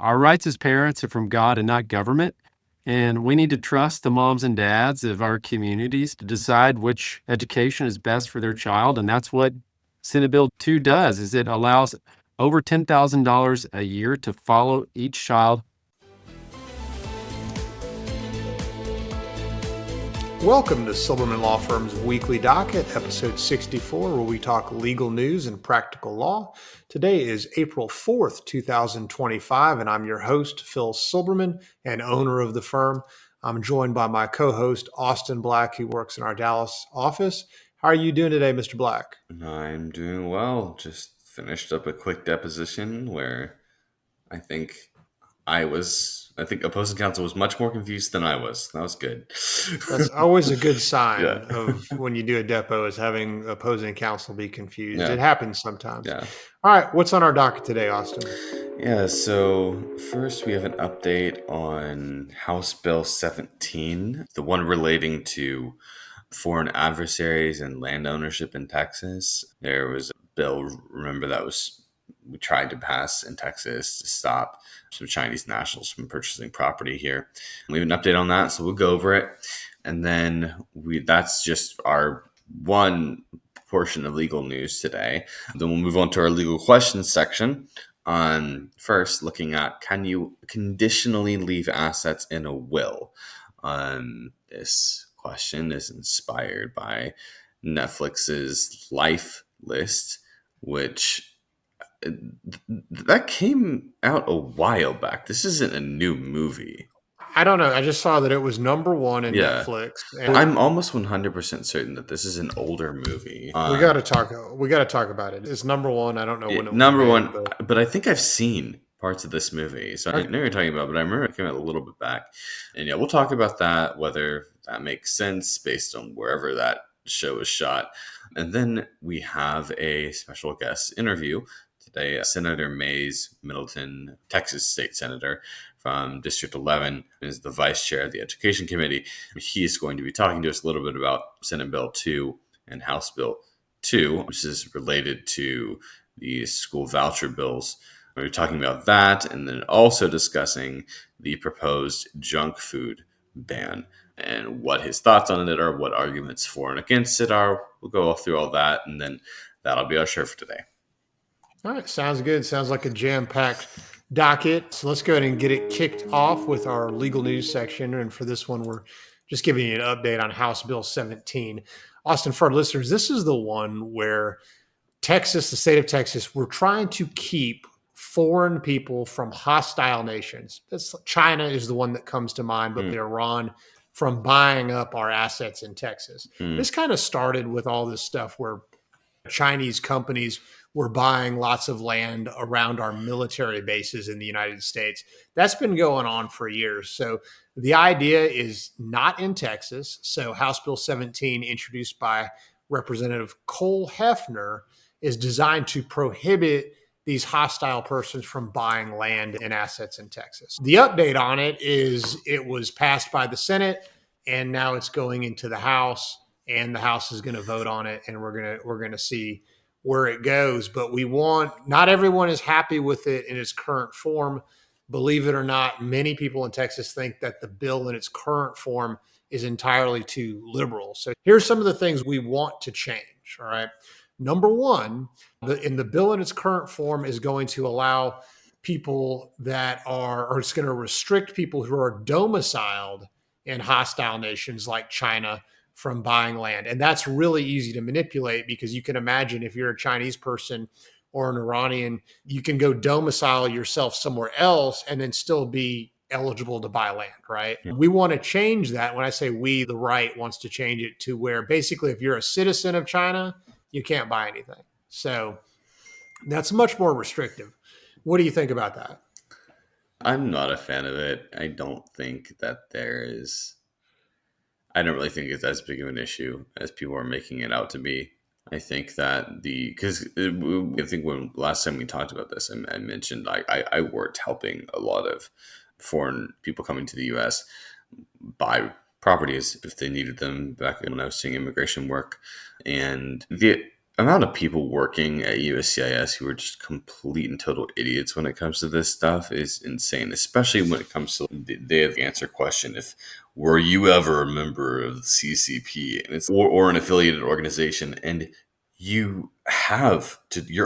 Our rights as parents are from God and not government. And we need to trust the moms and dads of our communities to decide which education is best for their child. And that's what Senate Bill 2 does, is it allows over $10,000 a year to follow each child. Welcome to Silberman Law Firm's Weekly Docket, episode 64, where we talk legal news and practical law. Today is April 4th, 2025, and I'm your host, Phil Silberman, and owner of the firm. I'm joined by my co-host, Austin Black, who works in our Dallas office. How are you doing today, Mr. Black? I'm doing well. Just finished up a quick deposition where I think I think opposing counsel was much more confused than I was. That was good. That's always a good sign Yeah. of when you do a depo is having opposing counsel be confused. Yeah. It happens sometimes. Yeah. All right, what's on our docket today, Austin? Yeah, so first we have an update on House Bill 17, the one relating to foreign adversaries and land ownership in Texas. There was a bill, remember, we tried to pass in Texas to stop some Chinese nationals from purchasing property here. We have an update on that, so we'll go over it. And then that's just our one portion of legal news today. Then we'll move on to our legal questions section. First, looking at, can you conditionally leave assets in a will? This question is inspired by Netflix's Life List, which that came out a while back. This isn't a new movie. I don't know. I just saw that it was number one in Yeah. Netflix. And I'm almost 100% certain that this is an older movie. we got to talk. We got to talk about it. It's number one. I don't know when it was number made, one, but I think I've seen parts of this movie, so I know what you're talking about. But I remember it came out a little bit back, and yeah, we'll talk about that, whether that makes sense based on wherever that show was shot. And then we have a special guest interview today. Senator Mayes Middleton, Texas State Senator from District 11, is the vice chair of the Education Committee. He is going to be talking to us a little bit about Senate Bill 2 and House Bill 2, which is related to the school voucher bills. We're talking about that, and then also discussing the proposed junk food ban and what his thoughts on it are, what arguments for and against it are. We'll go through all that, and then that'll be our show for today. All right, sounds good. Sounds like a jam-packed docket. So let's go ahead and get it kicked off with our legal news section. And for this one, we're just giving you an update on House Bill 17. Austin, for our listeners, this is the one where Texas, the state of Texas, we're trying to keep foreign people from hostile nations. China is the one that comes to mind, but Iran, from buying up our assets in Texas. This kind of started with all this stuff where Chinese companies were buying lots of land around our military bases in the United States. That's been going on for years. So the idea is not in Texas. So House Bill 17, introduced by Representative Cole Hefner, is designed to prohibit these hostile persons from buying land and assets in Texas. The update on it is it was passed by the Senate, and now it's going into the House, and the House is going to vote on it, and we're going to see where it goes. But not everyone is happy with it in its current form. Believe it or not, many people in Texas think that the bill in its current form is entirely too liberal. So here's some of the things we want to change. All right. Number one, in the bill in its current form is going to allow people or it's going to restrict people who are domiciled in hostile nations like China from buying land. And that's really easy to manipulate, because you can imagine if you're a Chinese person or an Iranian, you can go domicile yourself somewhere else and then still be eligible to buy land, right? Yeah. We want to change that. When I say we, the right wants to change it to where basically if you're a citizen of China, you can't buy anything. So that's much more restrictive. What do you think about that? I'm not a fan of it. I don't really think it's as big of an issue as people are making it out to be. I think that I think when last time we talked about this, I mentioned I worked helping a lot of foreign people coming to the U.S. buy properties if they needed them back when I was doing immigration work. And amount of people working at USCIS who are just complete and total idiots when it comes to this stuff is insane, especially when it comes to they have the answer question. If were you ever a member of the CCP and or an affiliated organization, and you're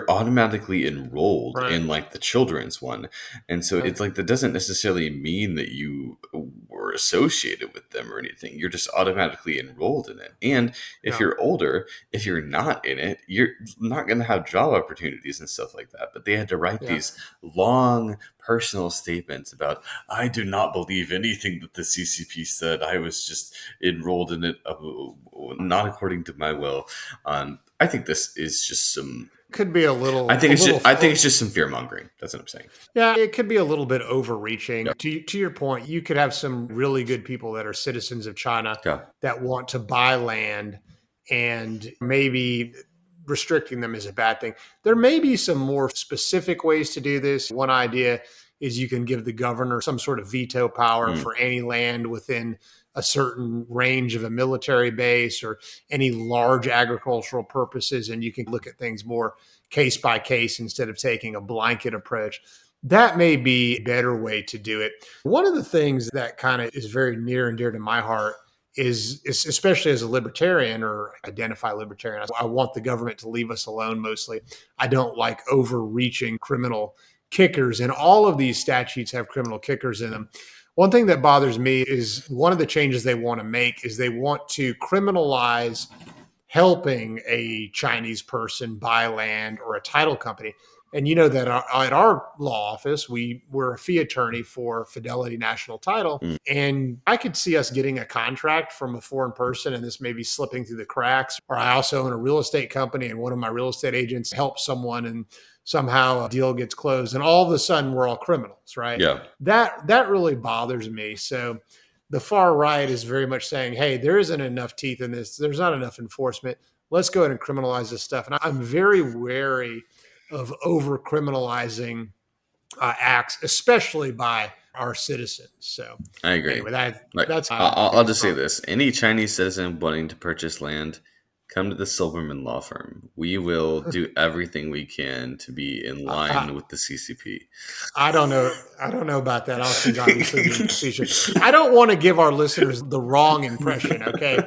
automatically enrolled Right. in like the children's one. And so it's like, that doesn't necessarily mean that you were associated with them or anything. You're just automatically enrolled in it. And if you're older, if you're not in it, you're not going to have job opportunities and stuff like that. But they had to write these long personal statements about, I do not believe anything that the CCP said. I was just enrolled in it, not according to my will. I think this is just some. Could be a little. I think it's just some fear mongering. That's what I'm saying. Yeah, it could be a little bit overreaching. Yep. To your point, you could have some really good people that are citizens of China Yeah. that want to buy land, and maybe restricting them is a bad thing. There may be some more specific ways to do this. One idea is you can give the governor some sort of veto power for any land within a certain range of a military base or any large agricultural purposes, and you can look at things more case by case instead of taking a blanket approach. That may be a better way to do it. One of the things that kind of is very near and dear to my heart is especially as a libertarian or identify libertarian, I want the government to leave us alone mostly. I don't like overreaching criminal kickers, and all of these statutes have criminal kickers in them. One thing that bothers me is one of the changes they want to make is they want to criminalize helping a Chinese person buy land or a title company. And you know that at our law office, we're a fee attorney for Fidelity National Title. And I could see us getting a contract from a foreign person and this may be slipping through the cracks. Or I also own a real estate company and one of my real estate agents helps someone and somehow a deal gets closed and all of a sudden we're all criminals, right? Yeah. That really bothers me. So the far right is very much saying, hey, there isn't enough teeth in this. There's not enough enforcement. Let's go ahead and criminalize this stuff. And I'm very wary of over criminalizing acts, especially by our citizens. So I agree. Anyway, that's. I'll just say this: any Chinese citizen wanting to purchase land, come to the Silverman Law Firm. We will do everything we can to be in line with the CCP. I don't know about that. Austin's obviously being facetious. I don't want to give our listeners the wrong impression. Okay,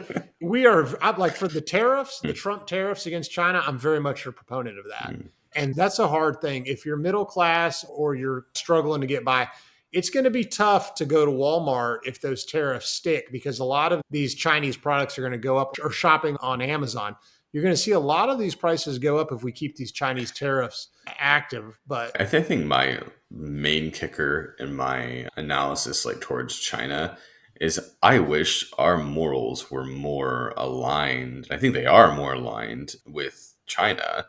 I'm like for the tariffs, the Trump tariffs against China. I'm very much a proponent of that. And that's a hard thing. If you're middle class or you're struggling to get by, it's going to be tough to go to Walmart if those tariffs stick because a lot of these Chinese products are going to go up or shopping on Amazon. You're going to see a lot of these prices go up if we keep these Chinese tariffs active. But I think my main kicker in my analysis, like towards China, is I wish our morals were more aligned. I think they are more aligned with China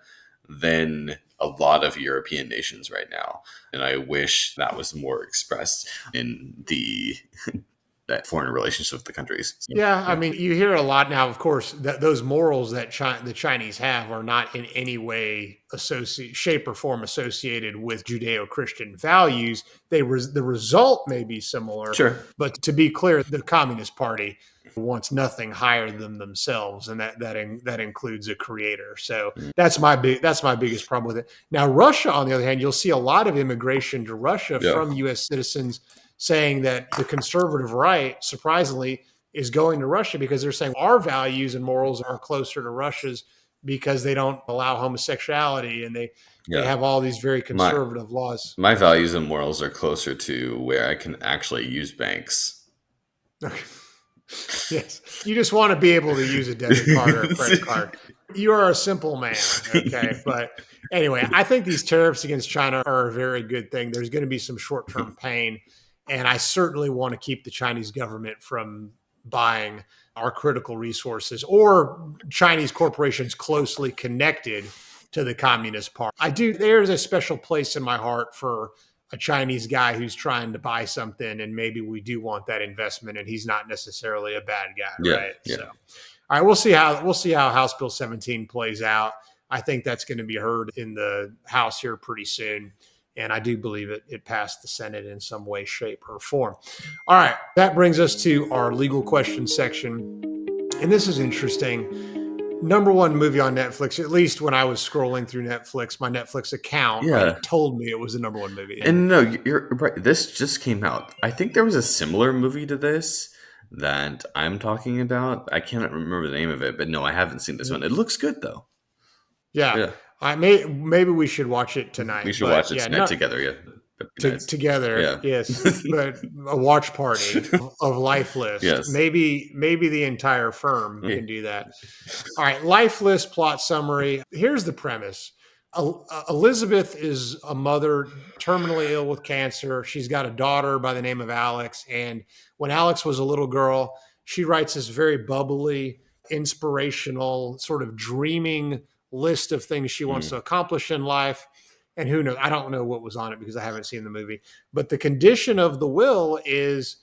than a lot of European nations right now. And I wish that was more expressed in the that foreign relations with the countries. So, yeah, I mean, you hear a lot now, of course, that those morals that the Chinese have are not in any way shape or form associated with Judeo-Christian values. The result may be similar, sure. But to be clear, the Communist Party wants nothing higher than themselves, and that includes a creator. So that's my biggest problem with it. Now, Russia, on the other hand, you'll see a lot of immigration to Russia from U.S. citizens saying that the conservative right, surprisingly, is going to Russia because they're saying our values and morals are closer to Russia's because they don't allow homosexuality and they have all these very conservative laws. My values and morals are closer to where I can actually use banks. Yes. You just want to be able to use a debit card or a credit card. You are a simple man. Okay. But anyway, I think these tariffs against China are a very good thing. There's going to be some short-term pain. And I certainly want to keep the Chinese government from buying our critical resources or Chinese corporations closely connected to the Communist Party. There's a special place in my heart for a Chinese guy who's trying to buy something, and maybe we do want that investment, and he's not necessarily a bad guy, right? Yeah. So, all right, we'll see how House Bill 17 plays out. I think that's going to be heard in the House here pretty soon. And I do believe it passed the Senate in some way, shape, or form. All right, that brings us to our legal questions section. And this is interesting. number one movie on Netflix, at least when I was scrolling through Netflix, my Netflix account, Yeah. it told me it was the number one movie. And no, you're right. This just came out. I think there was a similar movie to this that I'm talking about. I can't remember the name of it, but no, I haven't seen this one. It looks good though. Yeah. Yeah. Maybe we should watch it tonight. We should but watch it yeah, tonight together. Yeah. That'd be nice. together. Yeah. Yes. But a watch party of Life List. Yes. Maybe the entire firm can do that. All right. Life List plot summary. Here's the premise. Elizabeth is a mother terminally ill with cancer. She's got a daughter by the name of Alex. And when Alex was a little girl, she writes this very bubbly, inspirational, sort of dreaming list of things she wants to accomplish in life. And who knows? I don't know what was on it because I haven't seen the movie. But the condition of the will is,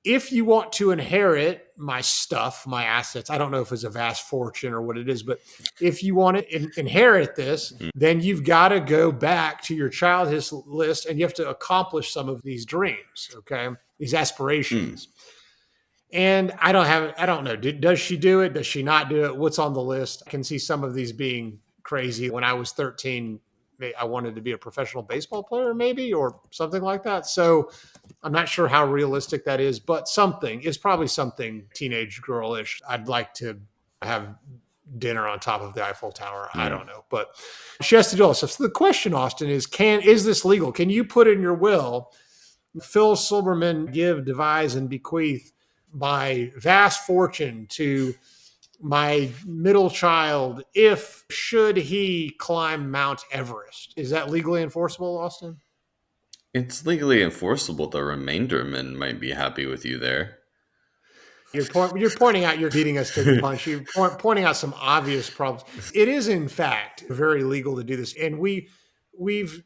if you want to inherit my stuff, my assets, I don't know if it's a vast fortune or what it is, but if you want to inherit this, then you've got to go back to your childhood list and you have to accomplish some of these dreams, okay? These aspirations. And I don't know. Does she do it? Does she not do it? What's on the list? I can see some of these being crazy. When I was 13, I wanted to be a professional baseball player, maybe, or something like that. So I'm not sure how realistic that is, but it's probably something teenage girlish. I'd like to have dinner on top of the Eiffel Tower. I don't know, but she has to do all this stuff. So the question, Austin, is this legal? Can you put in your will, Phil Silberman, give, devise, and bequeath my vast fortune to my middle child should he climb Mount Everest? Is that legally enforceable, Austin? It's legally enforceable. The remaindermen might be happy with you there. You're pointing out, you're beating us to the punch. You're pointing out some obvious problems. It is, in fact, very legal to do this. And we've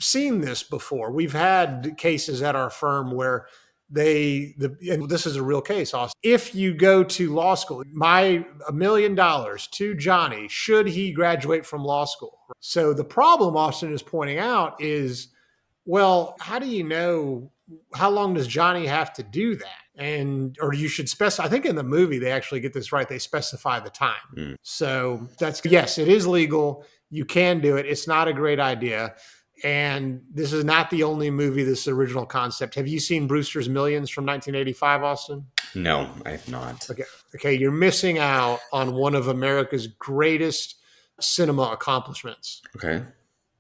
seen this before. We've had cases at our firm where and this is a real case, Austin. If you go to law school, $1 million to Johnny, should he graduate from law school? So the problem Austin is pointing out is, well, how do you know, how long does Johnny have to do that? Or you should specify, I think in the movie, they actually get this right. They specify the time. So yes, it is legal. You can do it. It's not a great idea. And this is not the only movie, this original concept. Have you seen Brewster's Millions from 1985, Austin? No, I have not. Okay. You're missing out on one of America's greatest cinema accomplishments. Okay.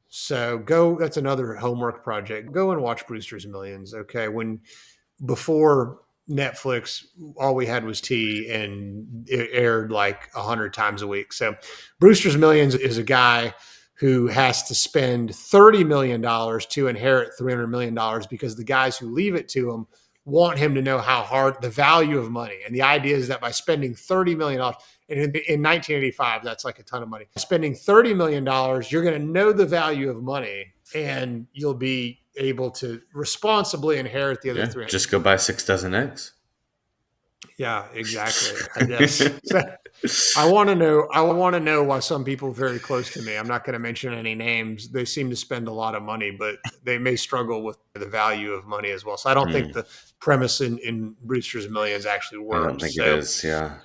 So that's another homework project. Go and watch Brewster's Millions. Okay. Before Netflix, all we had was T, and it aired like 100 times a week. So Brewster's Millions is a guy who has to spend $30 million to inherit $300 million because the guys who leave it to him want him to know how hard the value of money. And the idea is that by spending $30 million, and in 1985, that's like a ton of money. Spending $30 million, you're going to know the value of money, and you'll be able to responsibly inherit the other 300. Just go buy 6 dozen eggs. Yeah, exactly. I guess. I want to know why some people very close to me, I'm not going to mention any names, they seem to spend a lot of money, but they may struggle with the value of money as well. So I don't think the premise in Brewster's Millions actually works. I don't think it is. Yeah.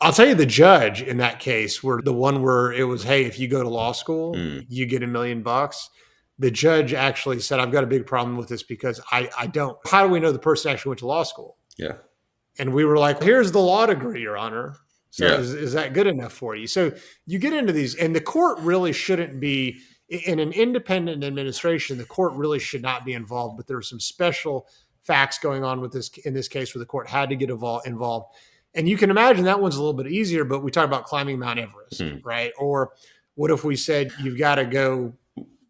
I'll tell you, the judge in that case, where the one where it was, hey, if you go to law school, you get $1 million. The judge actually said, I've got a big problem with this because I don't. How do we know the person actually went to law school? Yeah. And we were like, here's the law degree, Your Honor. So is that good enough for you? So you get into these, and the court really shouldn't be, in an independent administration, the court really should not be involved. But there are some special facts going on with this in this case where the court had to get involved. And you can imagine that one's a little bit easier, but we talk about climbing Mount Everest, right? Or what if we said you've got to go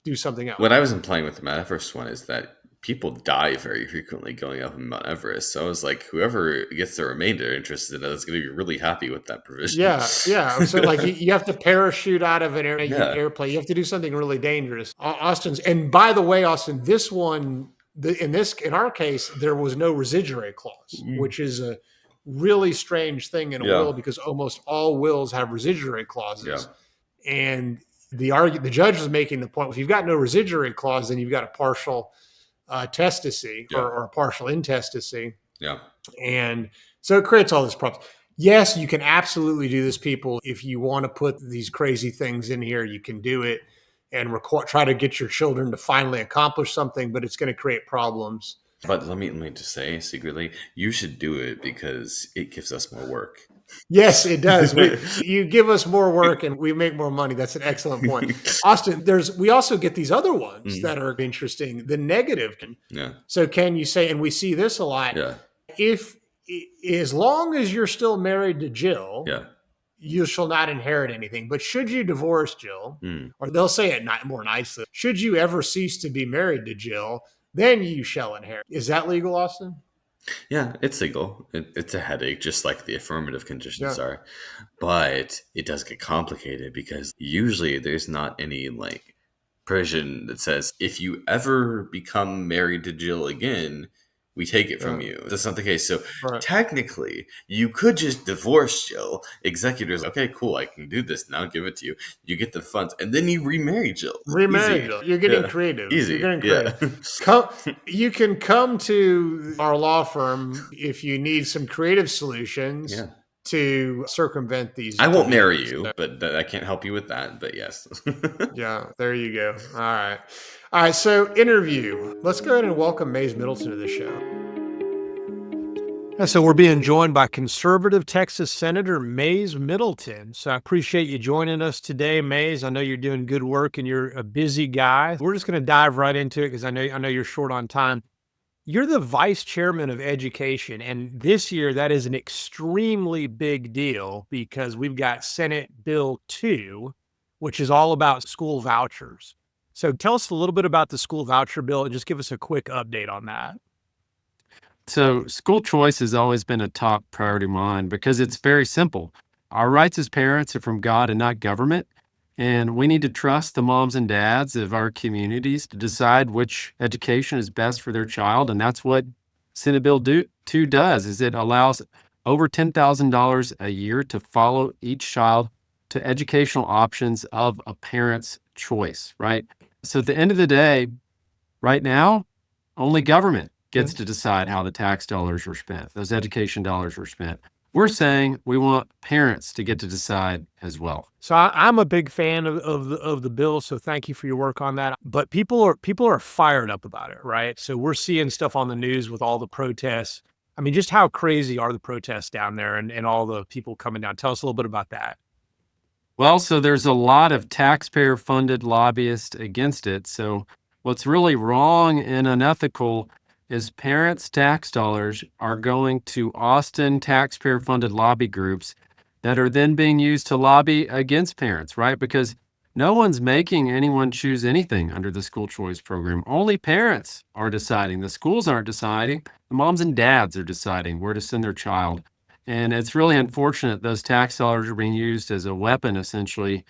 do something else? What I was implying with the Mount Everest one is that people die very frequently going up in Mount Everest. So I was like, whoever gets the remainder interested in is going to be really happy with that provision. Yeah. So like you have to parachute out of an airplane. You have to do something really dangerous. Austin's, and by the way, Austin, this one, in our case, there was no residuary clause, which is a really strange thing in a will because almost all wills have residuary clauses. Yeah. And the judge was making the point, if you've got no residuary clause, then you've got a partial testacy or a partial intestacy. Yeah. And so it creates all this problems. Yes, you can absolutely do this, people. If you want to put these crazy things in here, you can do it and try to get your children to finally accomplish something, but it's going to create problems. But let me just say secretly, you should do it because it gives us more work. Yes, it does. You give us more work and we make more money. That's an excellent point. Austin, we also get these other ones that are interesting, the negative. Yeah. So can you say, and we see this a lot, Yeah. if as long as you're still married to Jill, Yeah. you shall not inherit anything. But should you divorce Jill, or they'll say it not more nicely, should you ever cease to be married to Jill, then you shall inherit. Is that legal, Austin? Yeah, it's legal. It's a headache, just like the affirmative conditions Yeah. are. But it does get complicated because usually there's not any like provision that says if you ever become married to Jill again, we take it from you. That's not the case. So Right. technically, you could just divorce Jill. Executors, okay, cool, I can do this now. Give it to you. You get the funds, and then you remarry Jill. Remarry Easy. Jill. You're getting Yeah. creative. Easy. You're getting Yeah. creative. You can come to our law firm if you need some creative solutions Yeah. to circumvent these. I won't marry you, but I can't help you with that. But yes. Yeah, there you go. All right. All right. So, interview. Let's go ahead and welcome Mayes Middleton to the show. So, we're being joined by conservative Texas Senator Mayes Middleton. So, I appreciate you joining us today, Mayes. I know you're doing good work and you're a busy guy. We're just going to dive right into it because I know you're short on time. You're the vice chairman of education, and this year that is an extremely big deal because we've got Senate Bill 2, which is all about school vouchers. So tell us a little bit about the school voucher bill and just give us a quick update on that. So, school choice has always been a top priority of mine because it's very simple. Our rights as parents are from God and not government. And we need to trust the moms and dads of our communities to decide which education is best for their child. And that's what Senate Bill 2 does, is it allows over $10,000 a year to follow each child to educational options of a parent's choice, right? So at the end of the day, right now, only government gets to decide how the tax dollars are spent, those education dollars are spent. We're saying we want parents to get to decide as well. So I'm a big fan of the bill. So thank you for your work on that. But people are fired up about it, right? So we're seeing stuff on the news with all the protests. I mean, just how crazy are the protests down there and all the people coming down? Tell us a little bit about that. Well, so there's a lot of taxpayer-funded lobbyists against it. So what's really wrong and unethical is parents' tax dollars are going to Austin taxpayer-funded lobby groups that are then being used to lobby against parents, right? Because no one's making anyone choose anything under the school choice program. Only parents are deciding. The schools aren't deciding. The moms and dads are deciding where to send their child. And it's really unfortunate those tax dollars are being used as a weapon, essentially,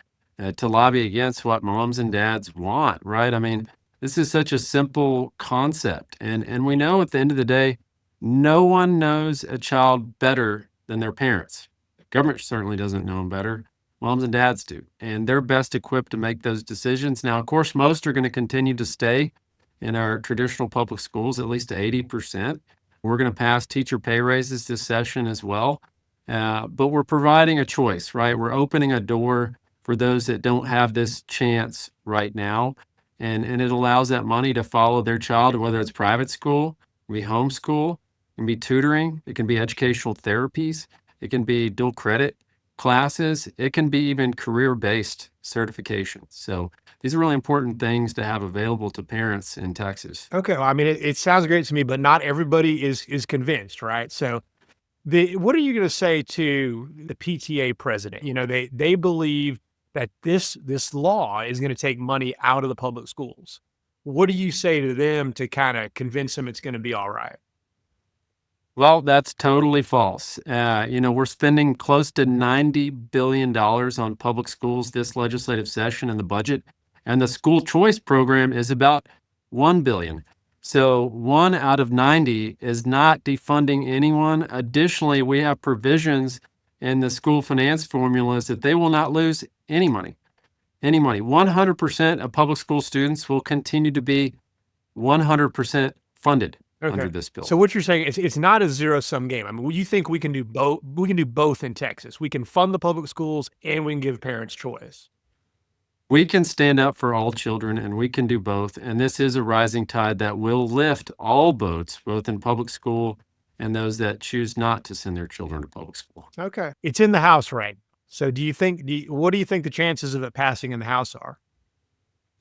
to lobby against what moms and dads want, right? I mean, this is such a simple concept. And we know at the end of the day, no one knows a child better than their parents. Government certainly doesn't know them better. Moms and dads do. And they're best equipped to make those decisions. Now, of course, most are going to continue to stay in our traditional public schools, at least to 80%. We're going to pass teacher pay raises this session as well. But we're providing a choice, right? We're opening a door for those that don't have this chance right now. And it allows that money to follow their child, whether it's private school, it can be homeschool, it can be tutoring, it can be educational therapies, it can be dual credit classes, it can be even career-based certifications. So these are really important things to have available to parents in Texas. Okay, well, I mean, it sounds great to me, but not everybody is convinced, right? So, what are you going to say to the PTA president? You know, they believe that this law is going to take money out of the public schools. What do you say to them to kind of convince them it's going to be all right? Well, that's totally false. We're spending close to $90 billion on public schools this legislative session in the budget, and the school choice program is about $1 billion. So 1 out of 90 is not defunding anyone. Additionally, we have provisions in the school finance formulas that they will not lose any money. 100% of public school students will continue to be 100% funded. under this bill. So what you're saying is it's not a zero-sum game. I mean, you think we can do both? We can do both in Texas. We can fund the public schools and we can give parents choice. We can stand up for all children and we can do both. And this is a rising tide that will lift all boats, both in public school and those that choose not to send their children to public school. Okay. It's in the House, right? So what do you think the chances of it passing in the House are?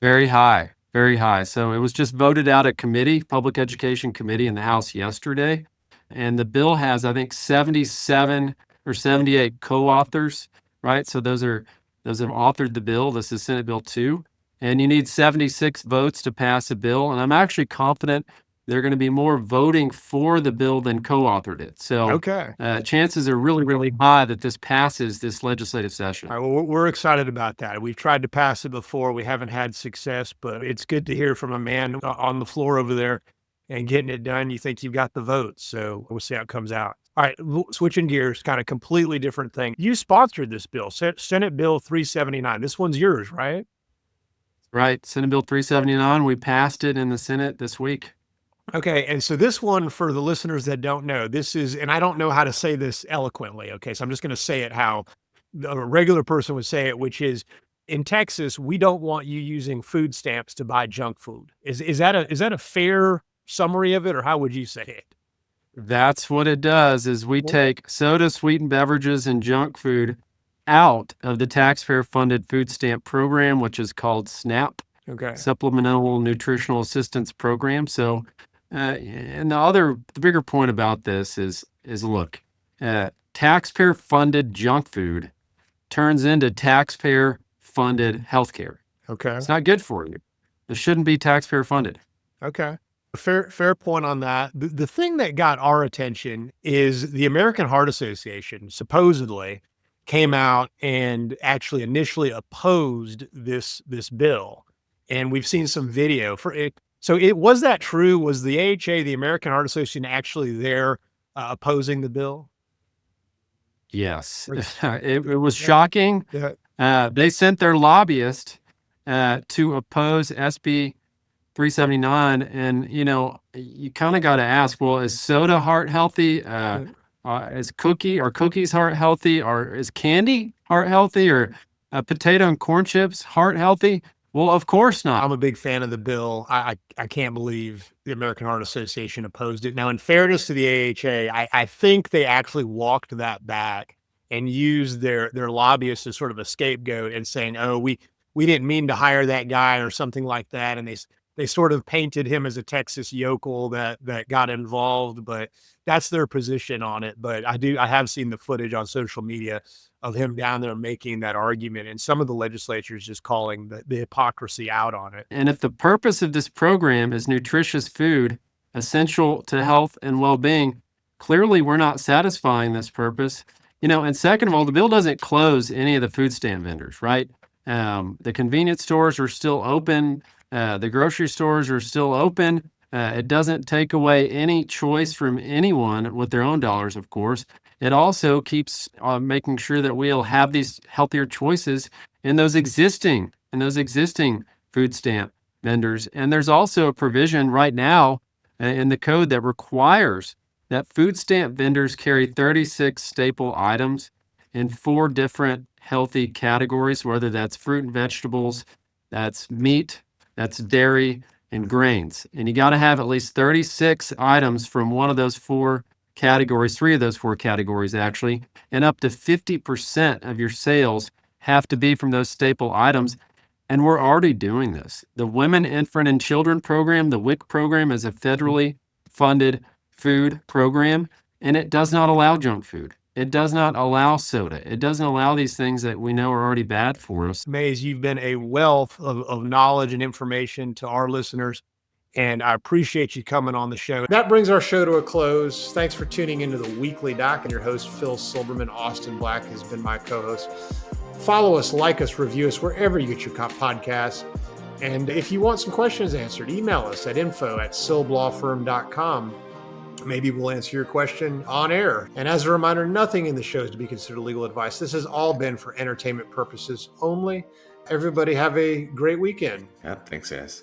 Very high, very high. So it was just voted out at committee, Public Education Committee in the House yesterday. And the bill has, I think, 77 or 78 co-authors, right? So those have authored the bill. This is Senate Bill 2. And you need 76 votes to pass a bill. And I'm actually confident there are going to be more voting for the bill than co-authored it. So chances are really, really high that this passes this legislative session. All right, well, we're excited about that. We've tried to pass it before. We haven't had success, but it's good to hear from a man on the floor over there and getting it done. You think you've got the votes. So we'll see how it comes out. All right, switching gears, kind of completely different thing. You sponsored this bill, Senate Bill 379. This one's yours, right? Right, Senate Bill 379. We passed it in the Senate this week. Okay, and so this one, for the listeners that don't know, this is, and I don't know how to say this eloquently, okay, so I'm just going to say it how a regular person would say it, which is, in Texas, we don't want you using food stamps to buy junk food. Is that a fair summary of it, or how would you say it? That's what it does, is we take soda, sweetened beverages, and junk food out of the taxpayer-funded food stamp program, which is called SNAP, Supplemental Nutritional Assistance Program. So, and the bigger point about this is look, taxpayer-funded junk food turns into taxpayer-funded healthcare. Okay. It's not good for you. It shouldn't be taxpayer-funded. Okay. Fair point on that. The thing that got our attention is the American Heart Association supposedly came out and actually initially opposed this bill. And we've seen some video for it. So was that true? Was the AHA, the American Heart Association, actually there opposing the bill? Yes. It was shocking. They sent their lobbyist to oppose SB 379. And, you kind of got to ask, well, is soda heart healthy? Is cookies heart healthy? Or is candy heart healthy? Or potato and corn chips heart healthy? Well, of course not. I'm a big fan of the bill. I can't believe the American Heart Association opposed it. Now, in fairness to the AHA, I think they actually walked that back and used their lobbyists as sort of a scapegoat and saying, oh, we didn't mean to hire that guy or something like that. And they sort of painted him as a Texas yokel that got involved, but that's their position on it. But I have seen the footage on social media of him down there making that argument, and some of the legislatures just calling the hypocrisy out on it. And if the purpose of this program is nutritious food, essential to health and well-being, clearly we're not satisfying this purpose. And second of all, the bill doesn't close any of the food stamp vendors, right? The convenience stores are still open. The grocery stores are still open. It doesn't take away any choice from anyone with their own dollars, of course. It also keeps making sure that we'll have these healthier choices in those existing food stamp vendors. And there's also a provision right now in the code that requires that food stamp vendors carry 36 staple items in 4 different healthy categories, whether that's fruit and vegetables, that's meat, that's dairy, and grains. And you got to have at least 36 items from one of those 4 categories, 3 of those 4 categories actually, and up to 50% of your sales have to be from those staple items. And we're already doing this. The Women, Infant, and Children program, the WIC program, is a federally funded food program, and it does not allow junk food. It does not allow soda. It doesn't allow these things that we know are already bad for us. Mayes, you've been a wealth of knowledge and information to our listeners, and I appreciate you coming on the show. That brings our show to a close. Thanks for tuning into the Weekly Doc, and your host, Phil Silberman. Austin Black has been my co-host. Follow us, like us, review us wherever you get your podcasts. And if you want some questions answered, email us at info@silblawfirm.com. Maybe we'll answer your question on air. And as a reminder, nothing in the show is to be considered legal advice. This has all been for entertainment purposes only. Everybody have a great weekend. Yeah, thanks, guys.